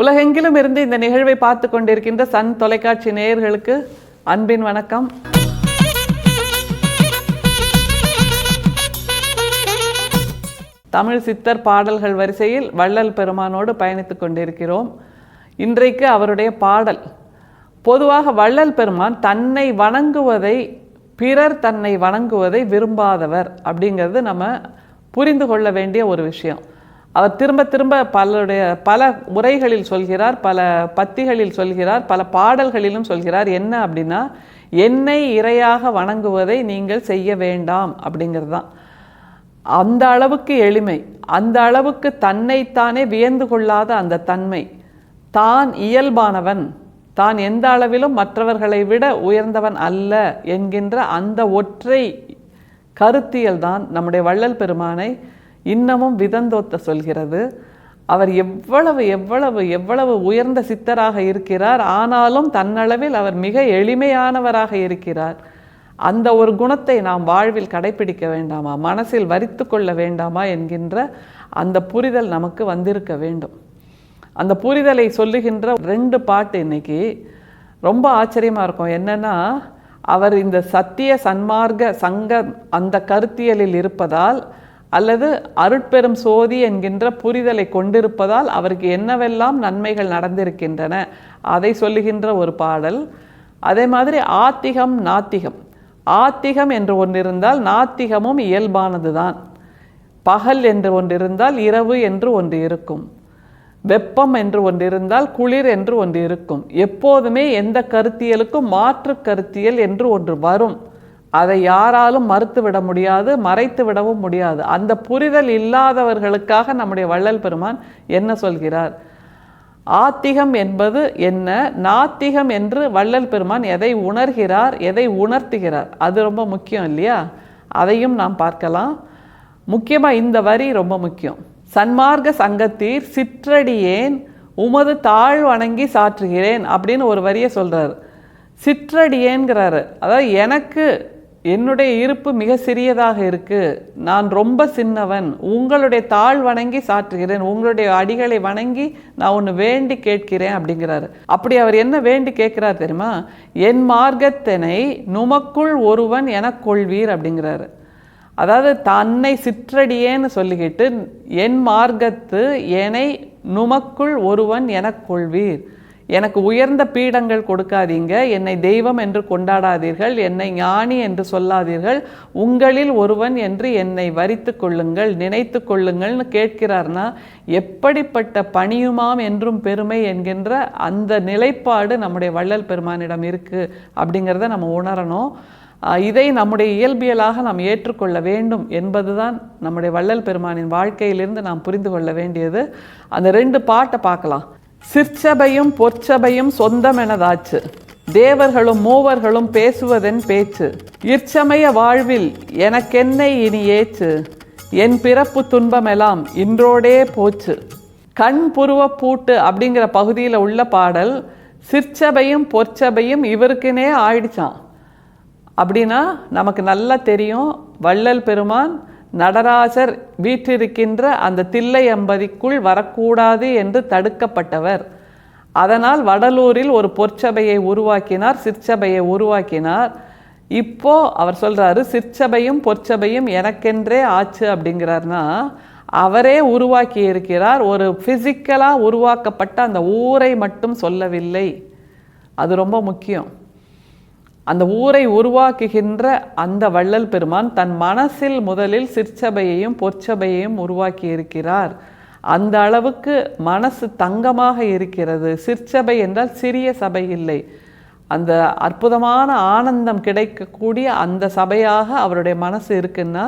உலகெங்கிலும் இருந்து இந்த நிகழ்வை பார்த்து கொண்டிருக்கின்ற சன் தொலைக்காட்சி நேயர்களுக்கு அன்பின் வணக்கம். தமிழ் சித்தர் பாடல்கள் வரிசையில் வள்ளல் பெருமானோடு பயணித்துக் கொண்டிருக்கிறோம். இன்றைக்கு அவருடைய பாடல். பொதுவாக வள்ளல் பெருமான் தன்னை வணங்குவதை, பிறர் தன்னை வணங்குவதை விரும்பாதவர் அப்படிங்கிறது நம்ம புரிந்து கொள்ள வேண்டிய ஒரு விஷயம். அவர் திரும்ப திரும்ப பல உரைகளில் சொல்கிறார், பல பத்திகளில் சொல்கிறார், பல பாடல்களிலும் சொல்கிறார். என்ன அப்படின்னா, என்னை இறையாக வணங்குவதை நீங்கள் செய்ய வேண்டாம் அப்படிங்கிறது தான். அந்த அளவுக்கு எளிமை, அந்த அளவுக்கு தன்னைத்தானே வியந்து கொள்ளாத அந்த தன்மை, தான் இயல்பானவன், தான் எந்த அளவிலும் மற்றவர்களை விட உயர்ந்தவன் அல்ல என்கின்ற அந்த ஒற்றை கருத்தியல் தான் நம்முடைய வள்ளல் பெருமானை இன்னமும் விதந்தோத்த சொல்கிறது. அவர் எவ்வளவு எவ்வளவு எவ்வளவு உயர்ந்த சித்தராக இருக்கிறார், ஆனாலும் தன்னளவில் அவர் மிக எளிமையானவராக இருக்கிறார். அந்த ஒரு குணத்தை நாம் வாழ்வில் கடைபிடிக்க வேண்டாமா, மனசில் வரித்து கொள்ள வேண்டாமா என்கின்ற அந்த புரிதல் நமக்கு வந்திருக்க வேண்டும். அந்த புரிதலை சொல்லுகின்ற 2 பாட்டு இன்னைக்கு ரொம்ப ஆச்சரியமாக இருக்கும். என்னன்னா, அவர் இந்த சத்திய சன்மார்க்க சங்க அந்த கருத்தியலில் இருப்பதால் அல்லது அருட்பெரும் சோதி என்கின்ற புரிதலை கொண்டிருப்பதால் அவருக்கு என்னவெல்லாம் நன்மைகள் நடந்திருக்கின்றன அதை சொல்லுகின்ற ஒரு பாடல். அதே மாதிரி ஆத்திகம் நாத்திகம். ஆத்திகம் என்று ஒன்று இருந்தால் நாத்திகமும் இயல்பானது தான். பகல் என்று ஒன்று இருந்தால் இரவு என்று ஒன்று இருக்கும். வெப்பம் என்று ஒன்று இருந்தால் குளிர் என்று ஒன்று இருக்கும். எப்போதுமே எந்த கருத்தியலுக்கும் மாற்று கருத்தியல் என்று ஒன்று வரும். அதை யாராலும் மறுத்துவிட முடியாது, மறைத்து விடவும் முடியாது. அந்த புரிதல் இல்லாதவர்களுக்காக நம்முடைய வள்ளல் பெருமான் என்ன சொல்கிறார்? ஆத்திகம் என்பது என்ன, நாத்திகம் என்று வள்ளல் பெருமான் எதை உணர்கிறார், எதை உணர்த்துகிறார், அது ரொம்ப முக்கியம் இல்லையா? அதையும் நாம் பார்க்கலாம். முக்கியமாக இந்த வரி ரொம்ப முக்கியம். சன்மார்க்க சங்கத்தீர் சிற்றடியேன் உமது தாழ் வணங்கி சாற்றுகிறேன் அப்படின்னு ஒரு வரியை சொல்றாரு. சிற்றடியேன்கிறாரு. அதாவது எனக்கு என்னுடைய இருப்பு மிக சிறியதாக இருக்கு, நான் ரொம்ப சின்னவன், உங்களுடைய தாழ் வணங்கி சாற்றுகிறேன், உங்களுடைய அடிகளை வணங்கி நான் ஒன்று வேண்டி கேட்கிறேன் அப்படிங்கிறாரு. அப்படி அவர் என்ன வேண்டி கேட்கிறார் தெரியுமா? என் மார்க்கத்தினை நுமக்குள் ஒருவன் என கொள்வீர் அப்படிங்கிறாரு. அதாவது தன்னை சிற்றடியேன்னு சொல்லிக்கிட்டு என் மார்க்கத்து என்னை நுமக்குள் ஒருவன் என கொள்வீர், எனக்கு உயர்ந்த பீடங்கள் கொடுக்காதீங்க, என்னை தெய்வம் என்று கொண்டாடாதீர்கள், என்னை ஞானி என்று சொல்லாதீர்கள், உங்களில் ஒருவன் என்று என்னை வரித்து கொள்ளுங்கள், நினைத்து கொள்ளுங்கள்னு கேட்கிறார்னா எப்படிப்பட்ட பணியுமாம் என்றும் பெருமை என்கின்ற அந்த நிலைப்பாடு நம்முடைய வள்ளல் பெருமானிடம் இருக்கு அப்படிங்கிறத நம்ம உணரணும். இதை நம்முடைய இயல்பியலாக நாம் ஏற்றுக்கொள்ள வேண்டும் என்பதுதான் நம்முடைய வள்ளல் பெருமானின் வாழ்க்கையிலிருந்து நாம் புரிந்து கொள்ள வேண்டியது. அந்த 2 பாட்டை பார்க்கலாம். சிற்சபையும் பொற்சபையும் சொந்தமெனதாச்சு, தேவர்களும் மூவர்களும் பேசுவதென் பேச்சு, இற்சமய வாழ்வில் எனக்கென்னை இனி ஏச்சு, என் பிறப்பு துன்பமெல்லாம் இன்றோடே போச்சு. கண் புருவ பூட்டு அப்படிங்கிற பகுதியில் உள்ள பாடல் சிற்சபையும் பொற்சபையும் இவருக்குனே ஆயிடுச்சான். அப்படின்னா நமக்கு நல்லா தெரியும், வள்ளல் பெருமான் நடராஜர் வீற்றிருக்கின்ற அந்த தில்லை அம்பதிக்குள் வரக்கூடாது என்று தடுக்கப்பட்டவர். அதனால் வடலூரில் ஒரு பொற்சபையை உருவாக்கினார், சிற்சபையை உருவாக்கினார். இப்போ அவர் சொல்றாரு, சிற்சபையும் பொற்சபையும் எனக்கென்றே ஆச்சு அப்படிங்கிறார்னா அவரே உருவாக்கி இருக்கிறார். ஒரு பிசிக்கலாக உருவாக்கப்பட்ட அந்த ஊரை மட்டும் சொல்லவில்லை. அது ரொம்ப முக்கியம். அந்த ஊரை உருவாக்குகின்ற அந்த வள்ளல் பெருமான் தன் மனசில் முதலில் சிற்சபையையும் பொற்சபையையும் உருவாக்கி இருக்கிறார். அந்த அளவுக்கு மனசு தங்கமாக இருக்கிறது. சிற்சபை என்றால் சிறிய சபை இல்லை, அந்த அற்புதமான ஆனந்தம் கிடைக்கக்கூடிய அந்த சபையாக அவருடைய மனசு இருக்குன்னா,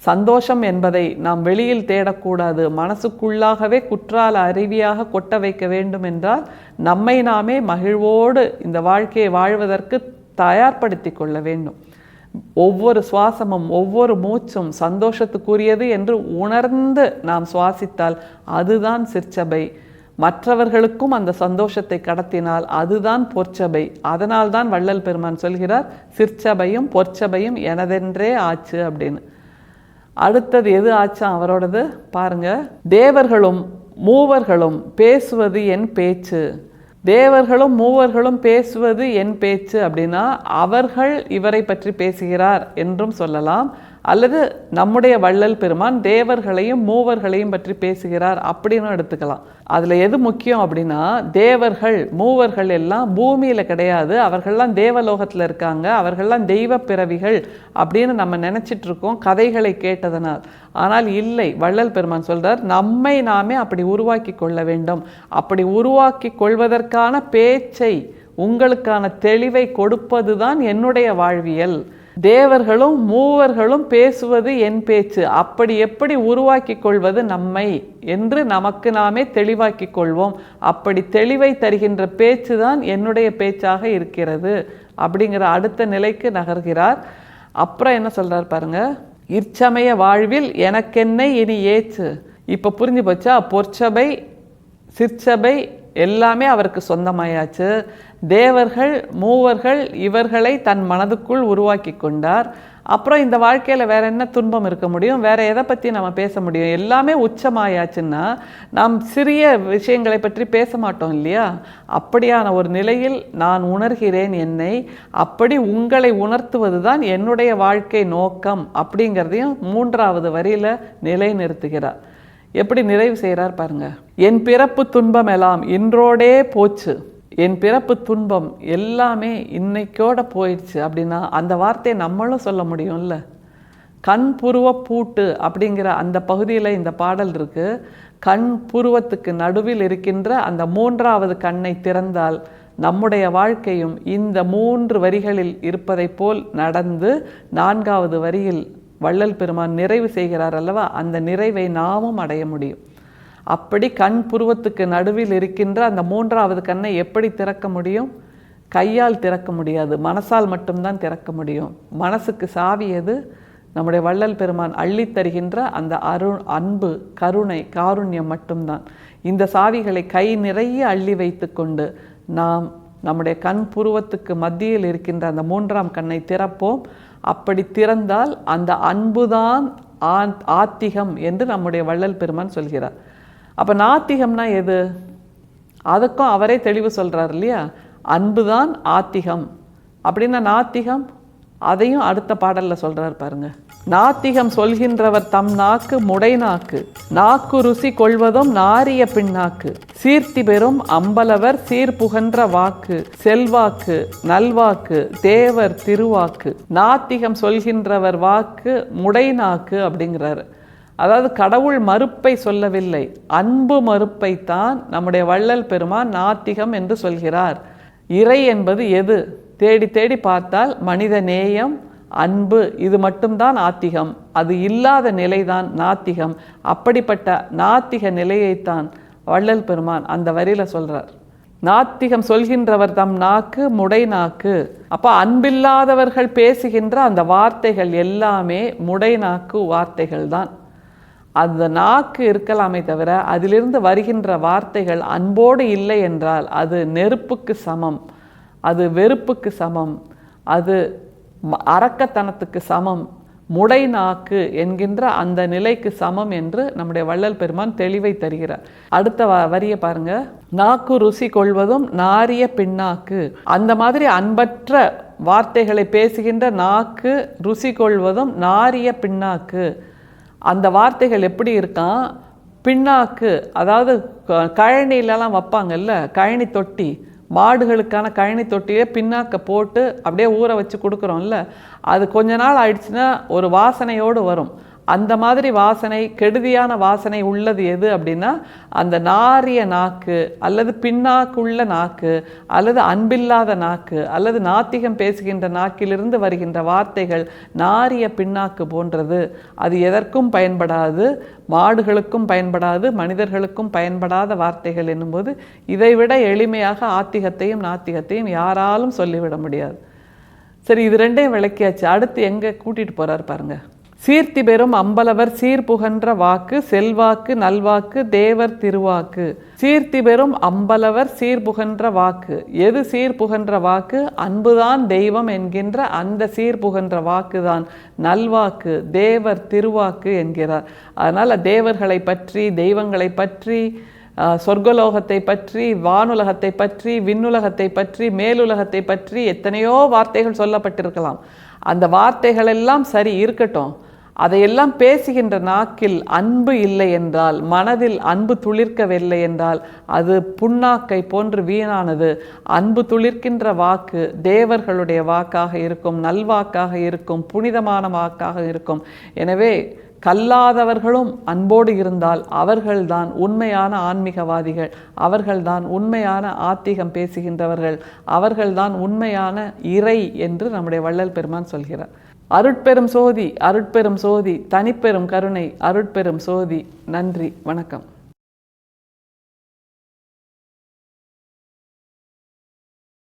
சந்தோஷம் என்பதை நாம் வெளியில் தேடக்கூடாது, மனசுக்குள்ளாகவே குற்றால அருவியாக கொட்ட வைக்க வேண்டும் என்றால் நம்மை நாமே மகிழ்வோடு இந்த வாழ்க்கையை வாழ்வதற்கு தயார்படுத்தி கொள்ள வேண்டும். ஒவ்வொரு சுவாசமும் ஒவ்வொரு மூச்சும் சந்தோஷத்துக்குரியது என்று உணர்ந்து நாம் சுவாசித்தால் அதுதான் சிற்சபை. மற்றவர்களுக்கும் அந்த சந்தோஷத்தை கடத்தினால் அதுதான் பொற்சபை. அதனால்தான் வள்ளல் பெருமான் சொல்கிறார், சிற்சபையும் பொற்சபையும் எனதென்றே ஆச்சு அப்படின்னு. அடுத்தது எது ஆச்சா அவரோடது பாருங்க. தேவர்களும் மூவர்களும் பேசுவது என் பேச்சு. தேவர்களும் மூவர்களும் பேசுவது என் பேச்சு அப்படின்னா அவர்கள் இவரை பற்றி பேசுகிறார் என்றும் சொல்லலாம். அல்லது நம்முடைய வள்ளல் பெருமான் தேவர்களையும் மூவர்களையும் பற்றி பேசுகிறார் அப்படின்னு எடுத்துக்கலாம். அதில் எது முக்கியம் அப்படின்னா, தேவர்கள் மூவர்கள் எல்லாம் பூமியில் கிடையாது, அவர்கள்லாம் தேவலோகத்தில் இருக்காங்க, அவர்கள்லாம் தெய்வ பிறவிகள் அப்படின்னு நம்ம நினச்சிட்டு இருக்கோம் கதைகளை கேட்டதனால். ஆனால் இல்லை, வள்ளல் பெருமான் சொல்றார், நம்மை நாமே அப்படி உருவாக்கி கொள்ள வேண்டும். அப்படி உருவாக்கி கொள்வதற்கான பேச்சை, உங்களுக்கான தெளிவை கொடுப்பது தான் என்னுடைய வாழ்வியல். தேவர்களும் மூவர்களும் பேசுவது என் பேச்சு. அப்படி எப்படி உருவாக்கி கொள்வது நம்மை என்று நமக்கு நாமே தெளிவாக்கி கொள்வோம். அப்படி தெளிவை தருகின்ற பேச்சு தான் என்னுடைய பேச்சாக இருக்கிறது அப்படிங்கிற அடுத்த நிலைக்கு நகர்கிறார். அப்புறம் என்ன சொல்றார் பாருங்க, இற்சமய வாழ்வில் எனக்கென்னை இனி ஏச்சு. இப்போ புரிஞ்சு போச்சா? பொற்சபை சிற்சபை எல்லாமே அவருக்கு சொந்தமாயாச்சு. தேவர்கள் மூவர்கள் இவர்களை தன் மனதுக்குள் உருவாக்கி கொண்டார். அப்புறம் இந்த வாழ்க்கையில் வேற என்ன துன்பம் இருக்க முடியும்? வேற எதை பற்றி நம்ம பேச முடியும்? எல்லாமே உச்சமாயாச்சுன்னா நாம் சிறிய விஷயங்களை பற்றி பேச மாட்டோம் இல்லையா? அப்படியான ஒரு நிலையில் நான் உணர்கிறேன் என்னை. அப்படி உங்களை உணர்த்துவது தான் என்னுடைய வாழ்க்கை நோக்கம் அப்படிங்கிறதையும் 3வது வரியில் நிலைநிறுத்துகிறார். எப்படி நிறைவு செய்கிறார் பாருங்க. என் பிறப்பு துன்பம் எல்லாம் இன்றோடே போச்சு. என் பிறப்பு துன்பம் எல்லாமே இன்னைக்கோட போயிடுச்சு அப்படின்னா அந்த வார்த்தையை நம்மளும் சொல்ல முடியும்ல. கண் புருவ பூட்டு அப்படிங்கிற அந்த பகுதியில் இந்த பாடல் இருக்கு. கண் புருவத்துக்கு நடுவில் இருக்கின்ற அந்த 3வது கண்ணை திறந்தால் நம்முடைய வாழ்க்கையும் இந்த 3 வரிகளில் இருப்பதை போல் நடந்து 4வது வரியில் வள்ளல் பெருமான் நிறைவு செய்கிறார் அல்லவா? அந்த நிறைவை நாமும் அடைய முடியும். அப்படி கண் புருவத்துக்கு நடுவில் இருக்கின்ற அந்த 3வது கண்ணை எப்படி திறக்க முடியும்? கையால் திறக்க முடியாது, மனசால் மட்டும்தான் திறக்க முடியும். மனசுக்கு சாவி எது? நம்முடைய வள்ளல் பெருமான் அள்ளித் தருகின்ற அந்த அன்பு, கருணை, காருண்யம் மட்டும்தான். இந்த சாவிகளை கை நிறைய அள்ளி வைத்து கொண்டு நாம் நம்முடைய கண் புருவத்துக்கு மத்தியில் இருக்கின்ற அந்த 3ஆம் கண்ணை திறப்போம். அப்படி திறந்தால் அந்த அன்புதான் ஆத்திகம் என்று நம்முடைய வள்ளல் பெருமான் சொல்கிறார். அப்போ நாத்திகம்னா எது? அதுக்கும் அவரே தெளிவு சொல்கிறார் இல்லையா? அன்புதான் ஆத்திகம். அப்படின்னா நாத்திகம் அதையும் அடுத்த பாடலில் சொல்கிறார் பாருங்க. நாத்திகம் சொல்கின்றவர் தம் நாக்கு முடை நாக்கு, நாக்கு ருசி கொள்வதும் நாரிய பின்னாக்கு, சீர்த்தி பெறும் அம்பலவர் சீர்புகன்ற வாக்கு, செல்வாக்கு நல்வாக்கு தேவர் திருவாக்கு. நாத்திகம் சொல்கின்றவர் வாக்கு முடை நாக்கு அப்படிங்கிறாரு. அதாவது கடவுள் மறுப்பை சொல்லவில்லை, அன்பு மறுப்பை தான் நம்முடைய வள்ளல் பெருமான் நாத்திகம் என்று சொல்கிறார். இறை என்பது எது? தேடி தேடி பார்த்தால் மனித நேயம், அன்பு, இது மட்டும்தான் ஆத்திகம். அது இல்லாத நிலைதான் நாத்திகம். அப்படிப்பட்ட நாத்திக நிலையைத்தான் வள்ளல் பெருமான் அந்த வரியில சொல்றார். நாத்திகம் சொல்கின்றவர் தம் நாக்கு முடை நாக்கு. அப்போ அன்பில்லாதவர்கள் பேசுகின்ற அந்த வார்த்தைகள் எல்லாமே முடை நாக்கு வார்த்தைகள் தான். அந்த நாக்கு இருக்கலாமே தவிர அதிலிருந்து வருகின்ற வார்த்தைகள் அன்போடு இல்லை என்றால் அது நெருப்புக்கு சமம், அது வெறுப்புக்கு சமம், அது அரக்கத்தனத்துக்கு சமம், முடை நாக்கு என்கின்ற அந்த நிலைக்கு சமம் என்று நம்முடைய வள்ளல் பெருமான் தெளிவை தருகிறார். அடுத்த வரியை பாருங்க. நாக்கு ருசி கொள்வதும் நாரிய பின்னாக்கு. அந்த மாதிரி அன்பற்ற வார்த்தைகளை பேசுகின்ற நாக்கு ருசி கொள்வதும் நாரிய பின்னாக்கு. அந்த வார்த்தைகள் எப்படி இருக்கான்? பின்னாக்கு, அதாவது கழனிலலாம் வைப்பாங்கல்ல, கழனி தொட்டி, மாடுகளுக்கான கழனி தொட்டியே பின்னாக்க போட்டு அப்படியே ஊற வச்சு கொடுக்குறோம்ல, அது கொஞ்ச நாள் ஆயிடுச்சுன்னா ஒரு வாசனையோடு வரும். அந்த மாதிரி வாசனை, கெடுதியான வாசனை உள்ளது எது அப்படின்னா அந்த நாரிய நாக்கு, அல்லது பின்னாக்குள்ள நாக்கு, அல்லது அன்பில்லாத நாக்கு, அல்லது நாத்திகம் பேசுகின்ற நாக்கிலிருந்து வருகின்ற வார்த்தைகள் நாரிய பின்னாக்கு போன்றது. அது எதற்கும் பயன்படாது, மாடுகளுக்கும் பயன்படாது, மனிதர்களுக்கும் பயன்படாத வார்த்தைகள் என்னும்போது இதைவிட எளிமையாக ஆத்திகத்தையும் நாத்திகத்தையும் யாராலும் சொல்லிவிட முடியாது. சரி, இது ரெண்டையும் விளக்கியாச்சு. அடுத்து எங்கே கூட்டிகிட்டு போகிறார் பாருங்க. சீர்த்தி பெறும் அம்பலவர் சீர்புகன்ற வாக்கு செல்வாக்கு நல்வாக்கு தேவர் திருவாக்கு. சீர்த்தி பெறும் அம்பலவர் சீர்புகன்ற வாக்கு. எது சீர்புகன்ற வாக்கு? அன்புதான் தெய்வம் என்கின்ற அந்த சீர்புகன்ற வாக்குதான் நல்வாக்கு, தேவர் திருவாக்கு என்கிறார். அதனால் தேவர்களை பற்றி, தெய்வங்களை பற்றி, சொர்க்கலோகத்தை பற்றி, வானுலகத்தை பற்றி, விண்ணுலகத்தை பற்றி, மேலுலகத்தை பற்றி எத்தனையோ வார்த்தைகள் சொல்லப்பட்டிருக்கலாம். அந்த வார்த்தைகள் எல்லாம் சரி இருக்கட்டும். அதையெல்லாம் பேசுகின்ற நாக்கில் அன்பு இல்லை என்றால், மனதில் அன்பு துளிர்க்கவில்லை என்றால் அது புண்ணாக்கை போன்று வீணானது. அன்பு துளிர்க்கின்ற வாக்கு தேவர்களுடைய வாக்காக இருக்கும், நல்வாக்காக இருக்கும், புனிதமான வாக்காக இருக்கும். எனவே கல்லாதவர்களும் அன்போடு இருந்தால் அவர்கள்தான் உண்மையான ஆன்மீகவாதிகள், அவர்கள்தான் உண்மையான ஆத்திகம் பேசுகின்றவர்கள், அவர்கள்தான் உண்மையான இறை என்று நம்முடைய வள்ளல் பெருமான் சொல்கிறார். அருட்பெரும் சோதி, அருட்பெரும் சோதி, தனிப்பெரும் கருணை, அருட்பெரும் சோதி. நன்றி, வணக்கம்.